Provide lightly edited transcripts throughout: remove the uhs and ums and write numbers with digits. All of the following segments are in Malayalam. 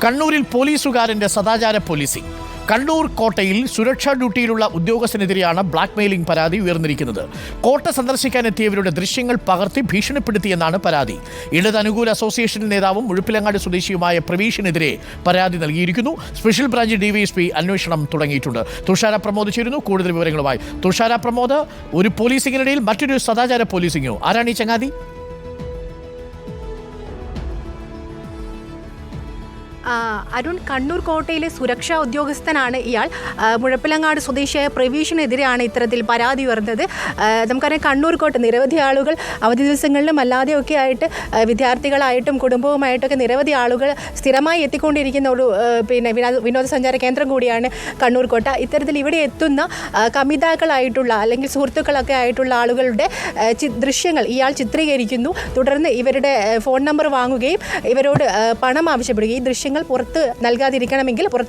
കണ്ണൂരിൽ പോലീസുകാരന്റെ സദാചാര പോലീസിംഗ്. കണ്ണൂർ കോട്ടയിൽ സുരക്ഷാ ഡ്യൂട്ടിയിലുള്ള ഉദ്യോഗസ്ഥനെതിരെയാണ് ബ്ലാക്ക് മെയിലിംഗ് പരാതി ഉയർന്നിരിക്കുന്നത്. കോട്ട സന്ദർശിക്കാനെത്തിയവരുടെ ദൃശ്യങ്ങൾ പകർത്തി ഭീഷണിപ്പെടുത്തിയെന്നാണ് പരാതി. ഇടത് അനുകൂല അസോസിയേഷൻ നേതാവും മുഴുപ്പിലങ്ങാട് സ്വദേശിയുമായ പ്രവീഷിനെതിരെ പരാതി നൽകിയിരിക്കുന്നു. സ്പെഷ്യൽ ബ്രാഞ്ച് ഡിവൈഎസ്പി അന്വേഷണം തുടങ്ങിയിട്ടുണ്ട്. തുഷാര പ്രമോദ് ചേരുന്നു കൂടുതൽ വിവരങ്ങളുമായി. തുഷാര പ്രമോദ്, ഒരു പോലീസിംഗിനിടയിൽ മറ്റൊരു സദാചാര പോലീസിംഗോ? ആരാണ് ഈ ചങ്ങാതി? അരുൺ, കണ്ണൂർ കോട്ടയിലെ സുരക്ഷാ ഉദ്യോഗസ്ഥനാണ് ഇയാൾ. മുഴപ്പിലങ്ങാട് സ്വദേശിയായ പ്രവീഷിനെതിരെയാണ് ഇത്തരത്തിൽ പരാതി ഉയർന്നത്. നമുക്കറിയാം, കണ്ണൂർ കോട്ട നിരവധി ആളുകൾ അവധി ദിവസങ്ങളിലും അല്ലാതെയൊക്കെ ആയിട്ട് വിദ്യാർത്ഥികളായിട്ടും കുടുംബവുമായിട്ടൊക്കെ നിരവധി ആളുകൾ സ്ഥിരമായി എത്തിക്കൊണ്ടിരിക്കുന്ന ഒരു വിനോദസഞ്ചാര കേന്ദ്രം കൂടിയാണ് കണ്ണൂർ കോട്ട. ഇത്തരത്തിൽ ഇവിടെ എത്തുന്ന കമിതാക്കളായിട്ടുള്ള അല്ലെങ്കിൽ സുഹൃത്തുക്കളൊക്കെ ആയിട്ടുള്ള ആളുകളുടെ ദൃശ്യങ്ങൾ ഇയാൾ ചിത്രീകരിക്കുന്നു. തുടർന്ന് ഇവരുടെ ഫോൺ നമ്പർ വാങ്ങുകയും ഇവരോട് പണം ആവശ്യപ്പെടുകയും ഈ ദൃശ്യങ്ങൾ പുറത്ത്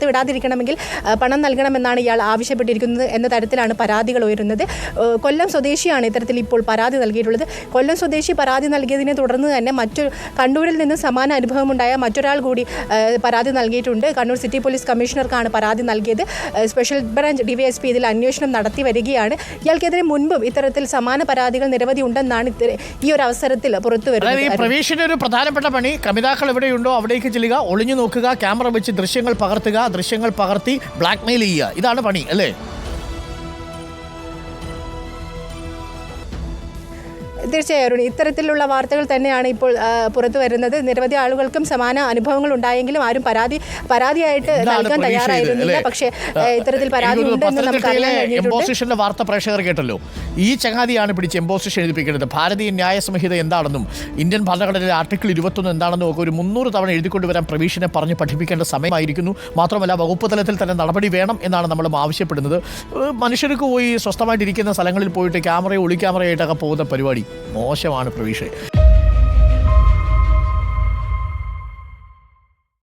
വിടാതിരിക്കണമെങ്കിൽ പണം നൽകണമെന്നാണ് ഇയാൾ ആവശ്യപ്പെട്ടിരിക്കുന്നത് എന്ന തരത്തിലാണ് പരാതികൾ ഉയരുന്നത്. കൊല്ലം സ്വദേശിയാണ് ഇത്തരത്തിൽ ഇപ്പോൾ പരാതി നൽകിയിട്ടുള്ളത്. കൊല്ലം സ്വദേശി പരാതി നൽകിയതിനെ തുടർന്ന് തന്നെ കണ്ണൂരിൽ നിന്ന് സമാന അനുഭവമുണ്ടായ മറ്റൊരാൾ കൂടി പരാതി നൽകിയിട്ടുണ്ട്. കണ്ണൂർ സിറ്റി പോലീസ് കമ്മീഷണർക്കാണ് പരാതി നൽകിയത്. സ്പെഷ്യൽ ബ്രാഞ്ച് ഡിവൈഎസ്പി ഇതിൽ അന്വേഷണം നടത്തി വരികയാണ്. ഇയാൾക്കെതിരെ മുൻപും ഇത്തരത്തിൽ സമാന പരാതികൾ നിരവധി ഉണ്ടെന്നാണ് ഈ ഒരു അവസരത്തിൽ പുറത്തു വരുന്നത്. പ്രവീഷിന്റെ ഒരു പ്രധാനപ്പെട്ട പണി, കമിതാക്കൾ എവിടെയുണ്ടോ അവിടേക്ക് ചെല്ലുക, ഒളിഞ്ഞു നോക്കുക, ക്യാമറ വെച്ച് ദൃശ്യങ്ങൾ പകർത്തി ബ്ലാക്ക് മെയിൽ ചെയ്യുക. ഇതാണ് പണി, അല്ലേ? തീർച്ചയായും ഇത്തരത്തിലുള്ള വാർത്തകൾ തന്നെയാണ് ഇപ്പോൾ പുറത്തു വരുന്നത്. നിരവധി ആളുകൾക്കും സമാന അനുഭവങ്ങൾ ഉണ്ടായെങ്കിലും ആരും പരാതിയായിട്ട് നൽകാൻ തയ്യാറായിരുന്നില്ല. പക്ഷേ ഇത്തരത്തിൽ പരാതി ഉണ്ടെന്ന് നമുക്ക് അറിയാൻ കഴിഞ്ഞിട്ടുണ്ട്. വാർത്ത പ്രേക്ഷകർ കേട്ടല്ലോ. ഈ ചങ്ങാതിയാണ് പിടിച്ച് എംബോസിഷൻ എഴുതിപ്പിക്കുന്നത്. ഭാരതീയ ന്യായ സംഹിത എന്താണെന്നും ഇന്ത്യൻ ഭരണഘടനയിലെ ആർട്ടിക്കിൾ 21 എന്താണെന്നും ഒക്കെ ഒരു 300 തവണ എഴുതിക്കൊണ്ടുവരാൻ പ്രവീഷിനെ പറഞ്ഞ് പഠിപ്പിക്കേണ്ട സമയമായിരിക്കുന്നു. മാത്രമല്ല, വകുപ്പ് തലത്തിൽ തന്നെ നടപടി വേണം എന്നാണ് നമ്മളും ആവശ്യപ്പെടുന്നത്. മനുഷ്യർക്ക് പോയി സ്വസ്ഥമായിട്ടിരിക്കുന്ന സ്ഥലങ്ങളിൽ പോയിട്ട് ഒളി ക്യാമറയായിട്ടൊക്കെ പോകുന്ന പരിപാടി മോശമാണ് പ്രവീഷ്.